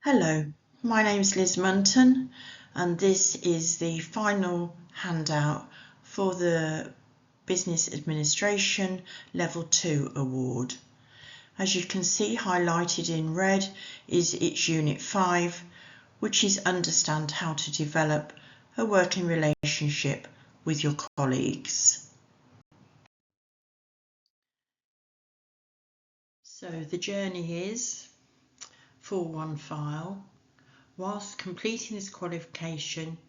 Hello, my name is Liz Munton and this is the final handout for the Business Administration Level 2 award. As you can see, highlighted in red is its Unit 5, which is understand how to develop a working relationship with your colleagues. So the journey is for OneFile. Whilst completing this qualification,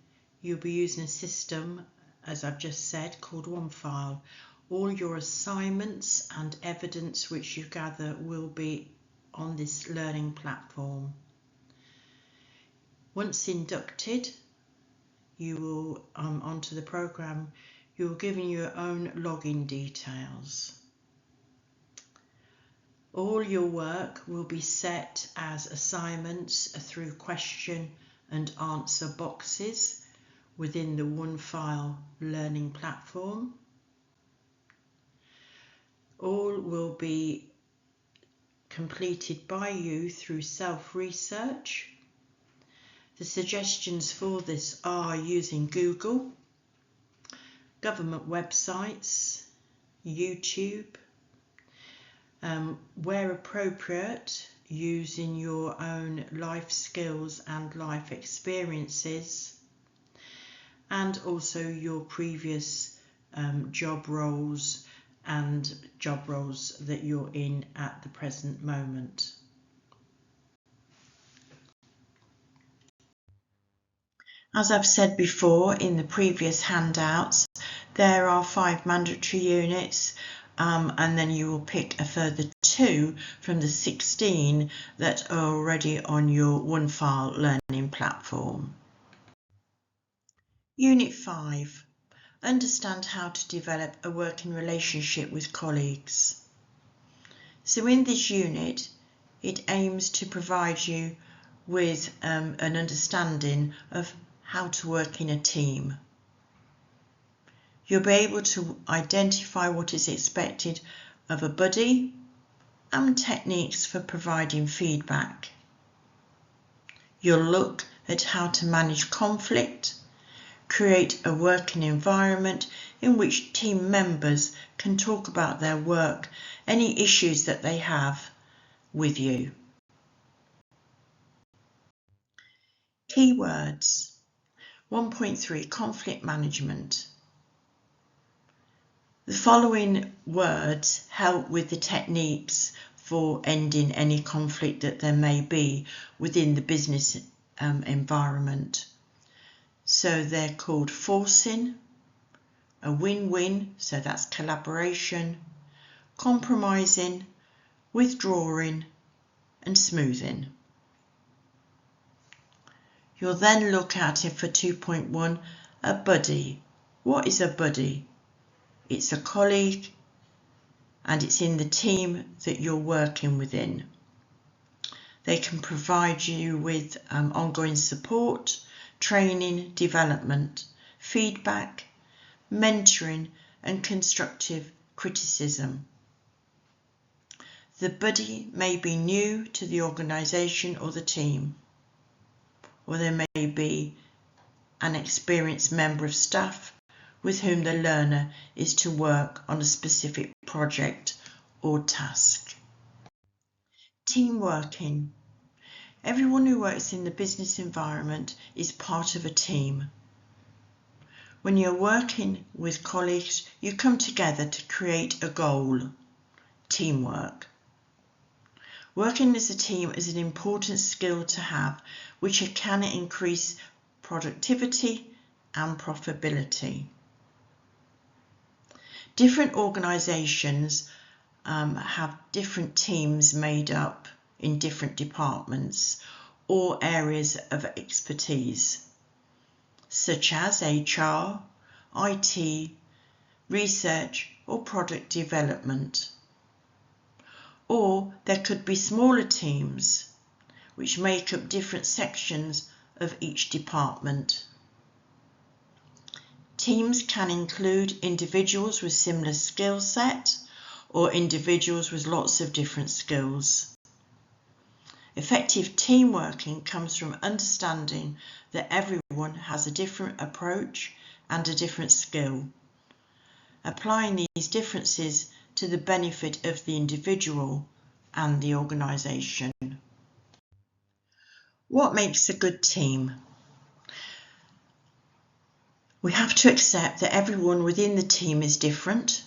you'll be using a system, as I've just said, called OneFile. All your assignments and evidence which you gather will be on this learning platform. Once inducted, you will onto the program, you're given your own login details. All your work will be set as assignments through question and answer boxes within the OneFile learning platform. All will be completed by you through self-research. The suggestions for this are using Google, government websites, YouTube, where appropriate, using your own life skills and life experiences, and also your previous job roles and job roles that you're in at the present moment. As I've said before in the previous handouts, there are 5 mandatory units, and then you will pick a further 2 from the 16 that are already on your OneFile learning platform. Unit 5. Understand how to develop a working relationship with colleagues. So in this unit, it aims to provide you with an understanding of how to work in a team. You'll be able to identify what is expected of a buddy and techniques for providing feedback. You'll look at how to manage conflict, create a working environment in which team members can talk about their work, any issues that they have with you. Keywords. 1.3 Conflict Management. The following words help with the techniques for ending any conflict that there may be within the business environment. So they're called forcing, a win-win, so that's collaboration, compromising, withdrawing, and smoothing. You'll then look at it for 2.1, a buddy. What is a buddy? It's a colleague and it's in the team that you're working within. They can provide you with ongoing support, training, development, feedback, mentoring and constructive criticism. The buddy may be new to the organisation or the team, or there may be an experienced member of staff with whom the learner is to work on a specific project or task. Team working. Everyone who works in the business environment is part of a team. When you're working with colleagues, you come together to create a goal. Teamwork. Working as a team is an important skill to have, which can increase productivity and profitability. Different organisations have different teams made up in different departments or areas of expertise, such as HR, IT, research or product development. Or there could be smaller teams which make up different sections of each department. Teams can include individuals with similar skill set or individuals with lots of different skills. Effective team working comes from understanding that everyone has a different approach and a different skill, applying these differences to the benefit of the individual and the organisation. What makes a good team? We have to accept that everyone within the team is different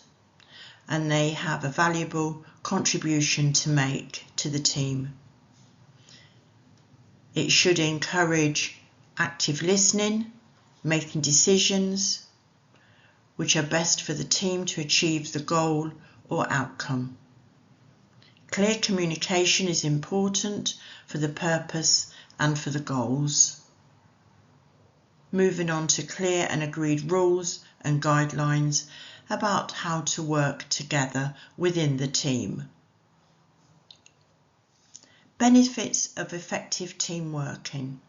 and they have a valuable contribution to make to the team. It should encourage active listening, making decisions which are best for the team to achieve the goal or outcome. Clear communication is important for the purpose and for the goals. Moving on to clear and agreed rules and guidelines about how to work together within the team. Benefits of effective team working.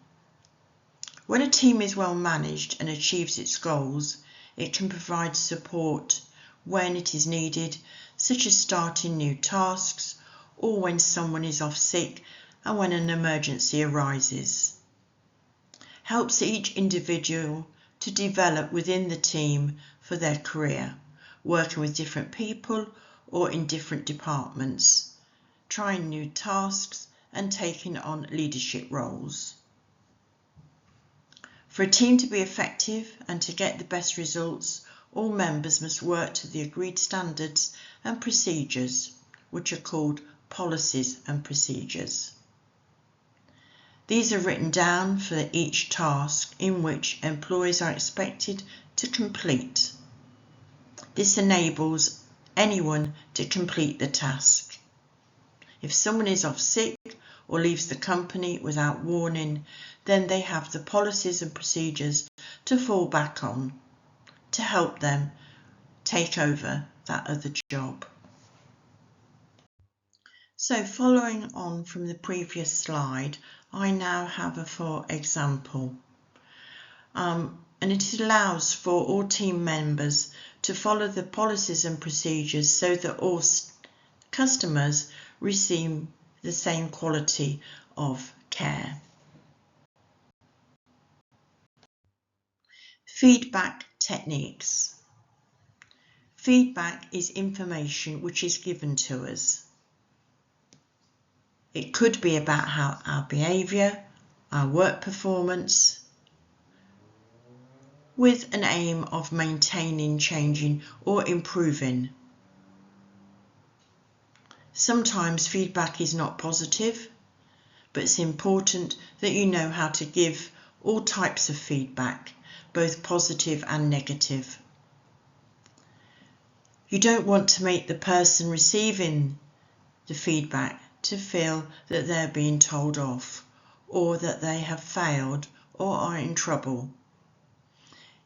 When a team is well managed and achieves its goals, it can provide support when it is needed, such as starting new tasks or when someone is off sick and when an emergency arises. Helps each individual to develop within the team for their career, working with different people or in different departments, trying new tasks and taking on leadership roles. For a team to be effective and to get the best results, all members must work to the agreed standards and procedures, which are called policies and procedures. These are written down for each task in which employees are expected to complete. This enables anyone to complete the task. If someone is off sick or leaves the company without warning, then they have the policies and procedures to fall back on to help them take over that other job. So following on from the previous slide, I now have a for example. And it allows for all team members to follow the policies and procedures so that all customers receive the same quality of care. Feedback techniques. Feedback is information which is given to us. It could be about how our behaviour, our work performance, with an aim of maintaining, changing or improving. Sometimes feedback is not positive, but it's important that you know how to give all types of feedback, both positive and negative. You don't want to make the person receiving the feedback to feel that they're being told off or that they have failed or are in trouble.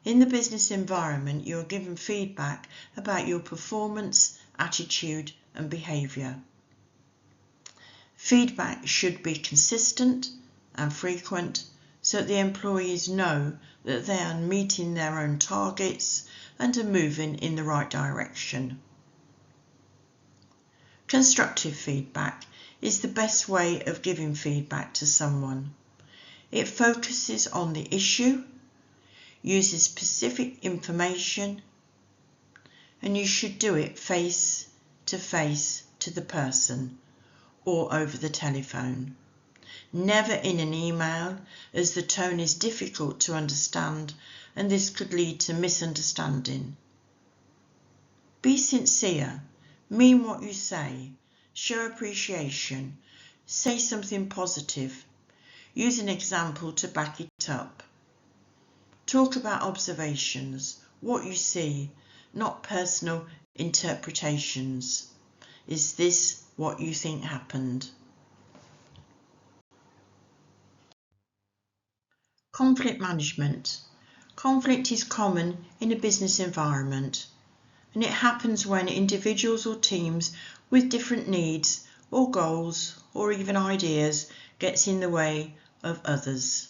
In the business environment, you're given feedback about your performance, attitude and behaviour. Feedback should be consistent and frequent so that the employees know that they are meeting their own targets and are moving in the right direction. Constructive feedback is the best way of giving feedback to someone. It focuses on the issue, uses specific information, and you should do it face to the person or over the telephone. Never in an email, as the tone is difficult to understand and this could lead to misunderstanding. Be sincere, mean what you say, show appreciation, say something positive, use an example to back it up. Talk about observations, what you see, not personal interpretations. Is this what you think happened? Conflict management. Conflict is common in a business environment, and it happens when individuals or teams with different needs or goals or even ideas gets in the way of others.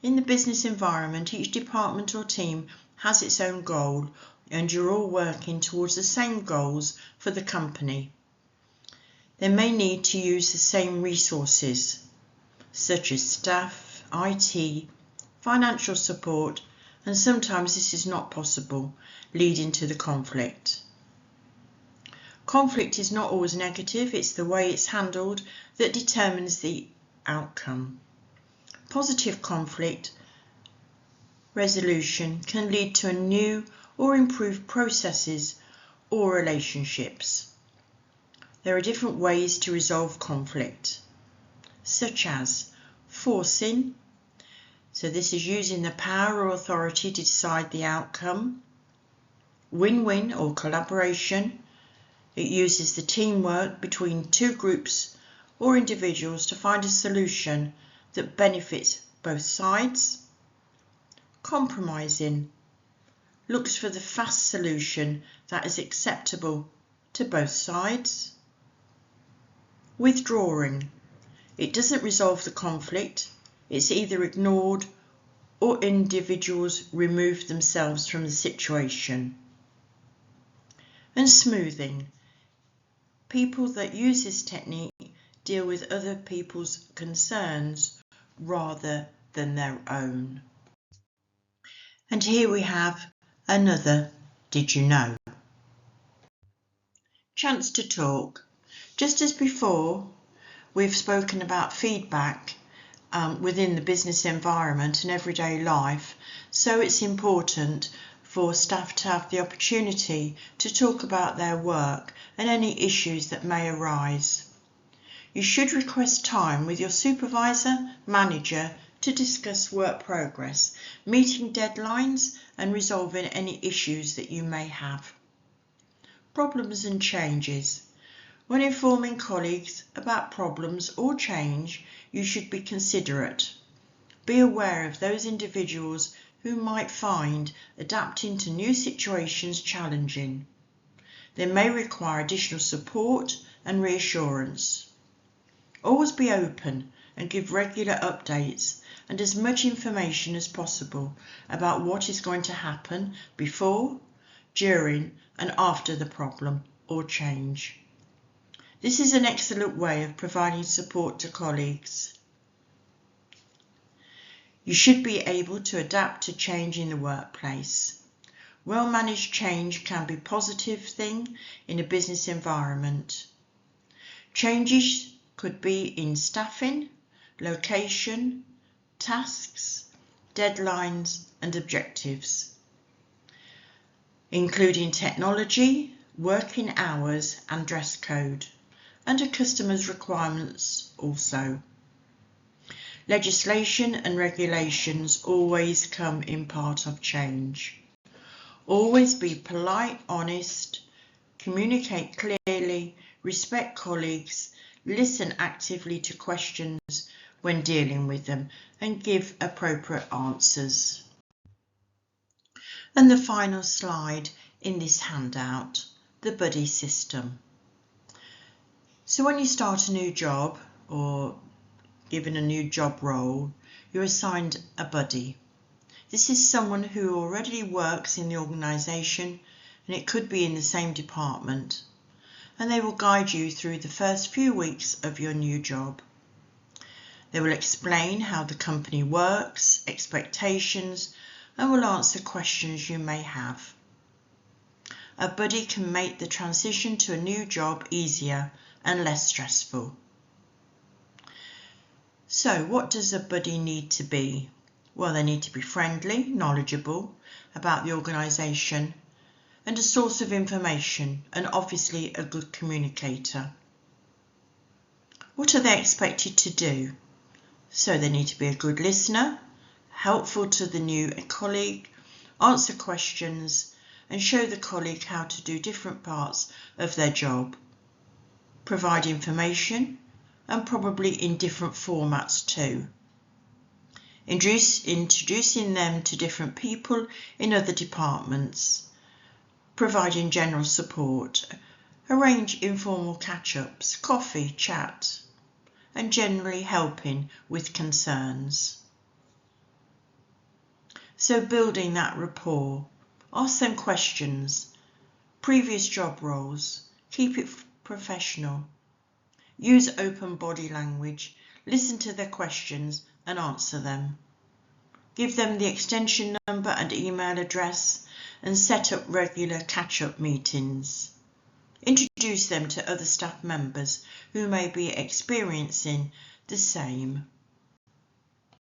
In the business environment, each department or team has its own goal and you're all working towards the same goals for the company. They may need to use the same resources, such as staff, IT, financial support, and sometimes this is not possible, leading to the conflict. Conflict is not always negative, it's the way it's handled that determines the outcome. Positive conflict resolution can lead to a new or improved processes or relationships. There are different ways to resolve conflict, such as forcing, so this is using the power or authority to decide the outcome. Win-win or collaboration, it uses the teamwork between two groups or individuals to find a solution that benefits both sides. Compromising, looks for the fast solution that is acceptable to both sides. Withdrawing, it doesn't resolve the conflict, it's either ignored or individuals remove themselves from the situation. And smoothing, people that use this technique deal with other people's concerns rather than their own. And here we have another Did You Know? Chance to talk. Just as before, we've spoken about feedback within the business environment and everyday life, so it's important for staff to have the opportunity to talk about their work and any issues that may arise. You should request time with your supervisor, manager to discuss work progress, meeting deadlines and resolving any issues that you may have. Problems and changes. When informing colleagues about problems or change, you should be considerate. Be aware of those individuals who might find adapting to new situations challenging. They may require additional support and reassurance. Always be open and give regular updates and as much information as possible about what is going to happen before, during and after the problem or change. This is an excellent way of providing support to colleagues. You should be able to adapt to change in the workplace. Well-managed change can be a positive thing in a business environment. Changes could be in staffing, location, tasks, deadlines and objectives, including technology, working hours and dress code, and a customer's requirements also. Legislation and regulations always come in part of change. Always be polite, honest, communicate clearly, respect colleagues, listen actively to questions when dealing with them, and give appropriate answers. And the final slide in this handout, the buddy system. So when you start a new job or given a new job role, you're assigned a buddy. This is someone who already works in the organisation, and it could be in the same department, and they will guide you through the first few weeks of your new job. They will explain how the company works, expectations, and will answer questions you may have. A buddy can make the transition to a new job easier and less stressful. So what does a buddy need to be? Well, they need to be friendly, knowledgeable about the organisation, and a source of information, and obviously a good communicator. What are they expected to do? So they need to be a good listener, helpful to the new colleague, answer questions, and show the colleague how to do different parts of their job, provide information, and probably in different formats too. Introducing them to different people in other departments, providing general support, arrange informal catch-ups, coffee, chat, and generally helping with concerns. So building that rapport, ask them questions, previous job roles, keep it professional, Use open body language, listen to their questions and answer them. Give them the extension number and email address and set up regular catch-up meetings. Introduce them to other staff members who may be experiencing the same